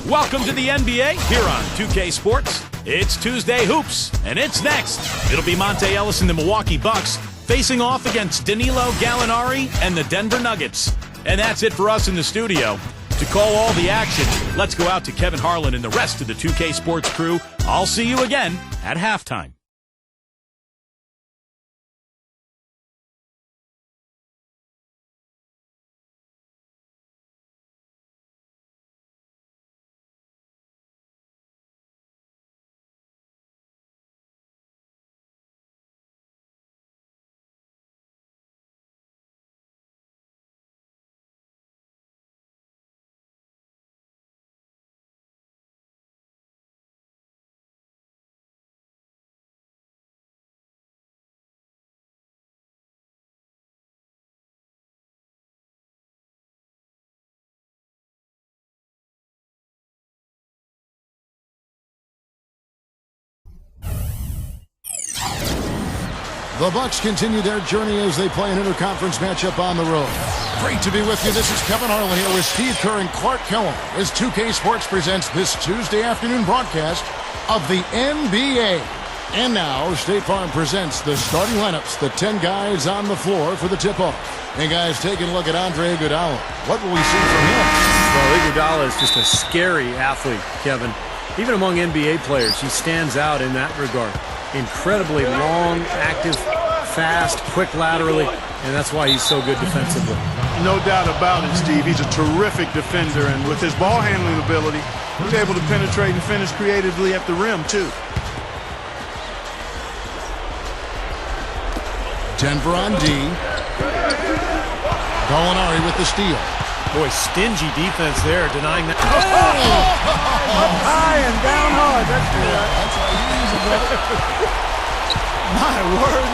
Welcome to the NBA here on 2K Sports. It's Tuesday Hoops, and it's next. It'll be Monte Ellis and the Milwaukee Bucks facing off against Danilo Gallinari and the Denver Nuggets. And that's it for us in the studio. To call all the action, let's go out to Kevin Harlan and the rest of the 2K Sports crew. I'll see you again at halftime. The Bucks continue their journey as they play an interconference matchup on the road. Great to be with you. This is Kevin Harlan here with Steve Kerr and Clark Kellum as 2K Sports presents this Tuesday afternoon broadcast of the NBA. And now, State Farm presents the starting lineups, the 10 guys on the floor for the tip-off. And guys, taking a look at Andre Iguodala. What will we see from him? Well, Iguodala is just a scary athlete, Kevin. Even among NBA players, he stands out in that regard. Incredibly long, active, fast, quick laterally, and that's why he's so good defensively. No doubt about it, Steve. He's a terrific defender, and with his ball handling ability, he's able to penetrate and finish creatively at the rim, too. Denver on D. Gallinari with the steal. Boy, stingy defense there, denying that. Up high and down hard. That's my word,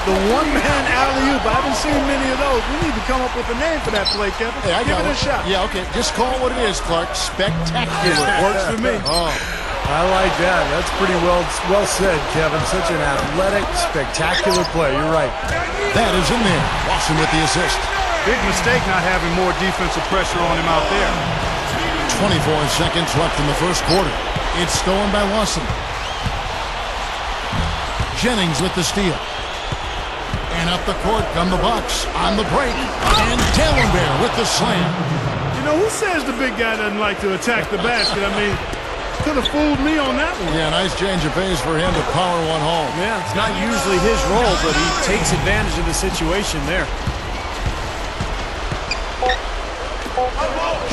the one-man alley-oop. I haven't seen many of those. We need to come up with a name for that play, Kevin. Hey, Give it a shot. Yeah, okay. Just call it what it is, Clark. Spectacular. Works for me. Oh. I like that. That's pretty well said, Kevin. Such an athletic, spectacular play. You're right. That is in there. Watson with the assist. Big mistake not having more defensive pressure on him out there. 24 seconds left in the first quarter. It's stolen by Lawson. Jennings with the steal. And up the court come the Bucks on the break. And Dellenbear with the slam. You know, who says the big guy doesn't like to attack the basket? I mean, could have fooled me on that one. Yeah, nice change of pace for him to power one home. Yeah, it's not usually his role, but he takes advantage of the situation there.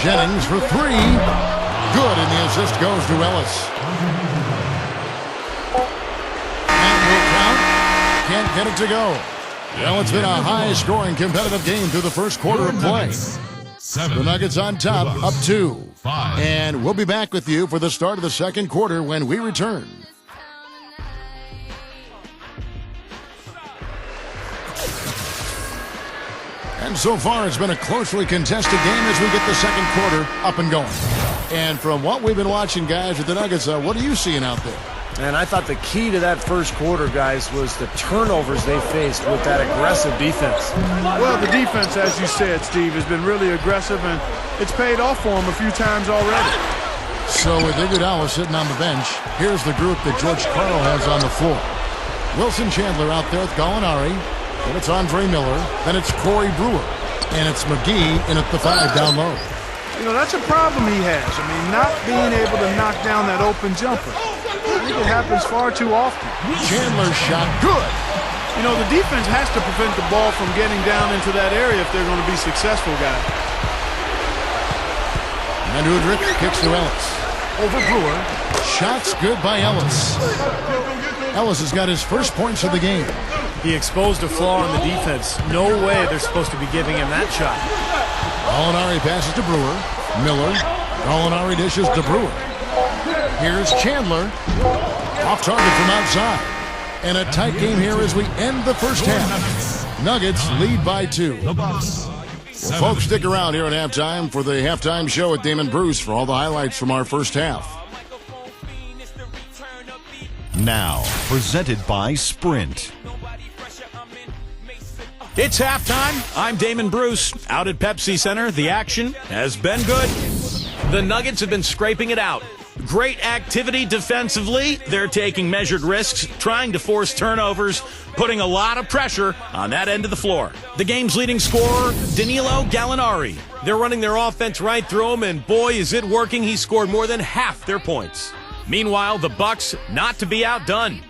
Jennings for three. Good, and the assist goes to Ellis. That will count. Can't get it to go. Well, it's been a high-scoring, competitive game through the first quarter of play. The Nuggets on top, up 2. And we'll be back with you for the start of the second quarter when we return. And so far, it's been a closely contested game as we get the second quarter up and going. And from what we've been watching, guys, with the Nuggets, what are you seeing out there? And I thought the key to that first quarter, guys, was the turnovers they faced with that aggressive defense. Well, the defense, as you said, Steve, has been really aggressive, and it's paid off for them a few times already. So with Iguodala sitting on the bench, here's the group that George Karl has on the floor. Wilson Chandler out there with Gallinari. Then it's Andre Miller. Then it's Corey Brewer. And it's McGee in at the 5 down low. You know, that's a problem he has. I mean, not being able to knock down that open jumper. I think it happens far too often. Chandler's shot, good. You know, the defense has to prevent the ball from getting down into that area if they're going to be successful, guys. And Udrich kicks to Ellis. Over Brewer. Shots good by Ellis. Ellis has got his first points of the game. He exposed a flaw in the defense. No way they're supposed to be giving him that shot. Gallinari passes to Brewer. Miller. Gallinari dishes to Brewer. Here's Chandler. Off target from outside. And a tight game here as we end the first half. Nuggets lead by 2. Well, folks, stick around here at halftime for the halftime show with Damon Bruce for all the highlights from our first half. Now, presented by Sprint. It's halftime. I'm Damon Bruce. Out at Pepsi Center, the action has been good. The Nuggets have been scraping it out. Great activity defensively. They're taking measured risks, trying to force turnovers, putting a lot of pressure on that end of the floor. The game's leading scorer, Danilo Gallinari. They're running their offense right through him, and boy, is it working. He scored more than half their points. Meanwhile, the Bucks not to be outdone.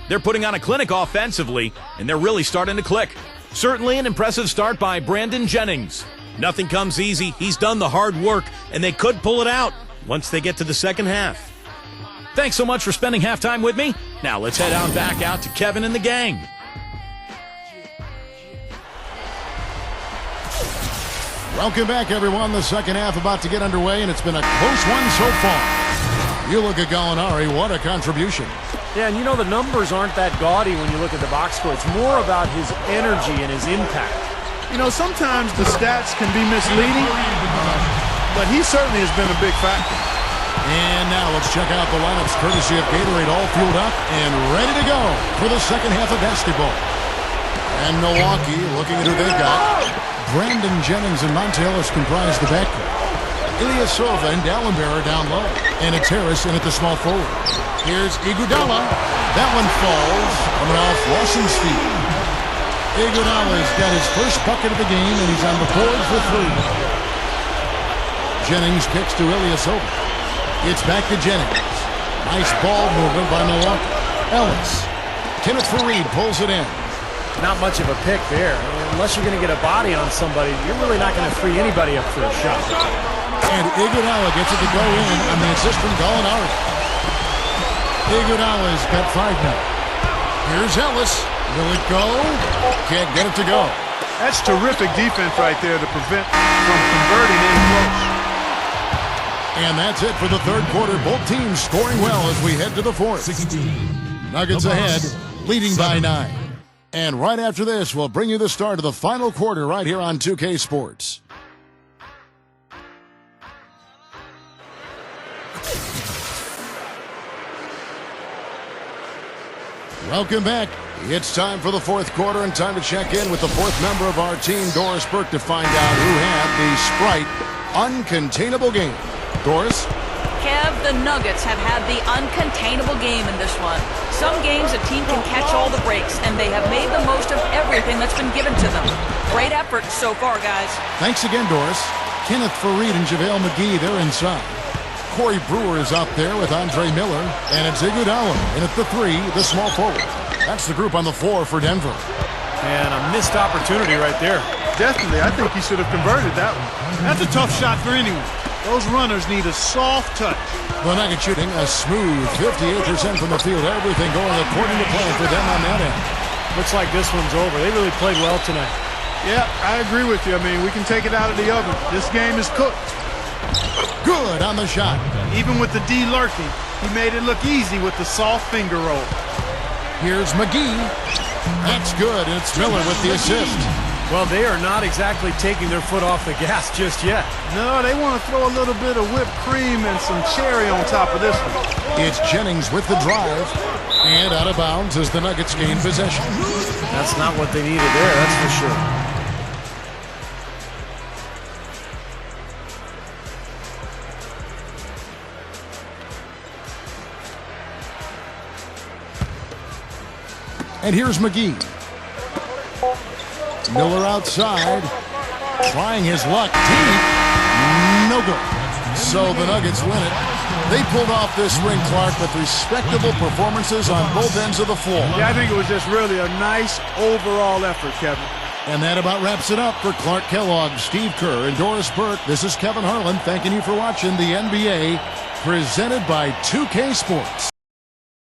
They're putting on a clinic offensively, and they're really starting to click. Certainly an impressive start by Brandon Jennings. Nothing comes easy. He's done the hard work, and they could pull it out once they get to the second half. Thanks so much for spending halftime with me. Now let's head on back out to Kevin and the gang. Welcome back, everyone. The second half about to get underway, and it's been a close one so far. You look at Gallinari, what a contribution. Yeah, and you know the numbers aren't that gaudy when you look at the box score. It's more about his energy and his impact. You know, sometimes the stats can be misleading, but he certainly has been a big factor. And now let's check out the lineups courtesy of Gatorade, all fueled up and ready to go for the second half of basketball. And Milwaukee, looking at who they've got. Brandon Jennings and Monte Ellis comprise the backcourt. Ilyasova and Dallenberg are down low. And it's Harris in at the small forward. Here's Iguodala. That one falls, coming off Lawson's feet. Iguodala's got his first bucket of the game, and he's on the board for three. Jennings kicks to Ilyasova. It's back to Jennings. Nice ball movement by Milwaukee. Ellis. Kenneth Faried pulls it in. Not much of a pick there. Unless you're going to get a body on somebody, you're really not going to free anybody up for a shot. And Iguodala gets it to go in on the assist from Gallinari. Iguodala's got 5 now. Here's Ellis. Will it go? Can't get it to go. That's terrific defense right there to prevent from converting in close. And that's it for the third quarter. Both teams scoring well as we head to the fourth. Nuggets ahead, leading by 9. And right after this, we'll bring you the start of the final quarter right here on 2K Sports. Welcome back. It's time for the fourth quarter and time to check in with the fourth member of our team, Doris Burke, to find out who had the Sprite uncontainable game. Doris? Kev, the Nuggets have had the uncontainable game in this one. Some games a team can catch all the breaks, and they have made the most of everything that's been given to them. Great effort so far, guys. Thanks again, Doris. Kenneth Faried and JaVale McGee, they're inside. Corey Brewer is out there with Andre Miller, and it's Iguodala in at the 3, the small forward. That's the group on the floor for Denver. And a missed opportunity right there. Definitely, I think he should have converted that one. That's a tough shot for anyone. Those runners need a soft touch. The Nuggets shooting a smooth 58% from the field. Everything going according to plan for them on that end. Looks like this one's over. They really played well tonight. Yeah, I agree with you. I mean, we can take it out of the oven. This game is cooked. Good on the shot. Even with the D lurking, he made it look easy with the soft finger roll. Here's McGee. That's good, and it's Miller with the assist. Well, they are not exactly taking their foot off the gas just yet. No, they want to throw a little bit of whipped cream and some cherry on top of this one. It's Jennings with the drive. And out of bounds as the Nuggets gain possession. That's not what they needed there, that's for sure. And here's McGee. Miller outside, trying his luck deep. No good. So the Nuggets win it. They pulled off this spring, Clark, with respectable performances on both ends of the floor. Yeah, I think it was just really a nice overall effort, Kevin. And that about wraps it up for Clark Kellogg, Steve Kerr, and Doris Burke. This is Kevin Harlan thanking you for watching the NBA, presented by 2K Sports.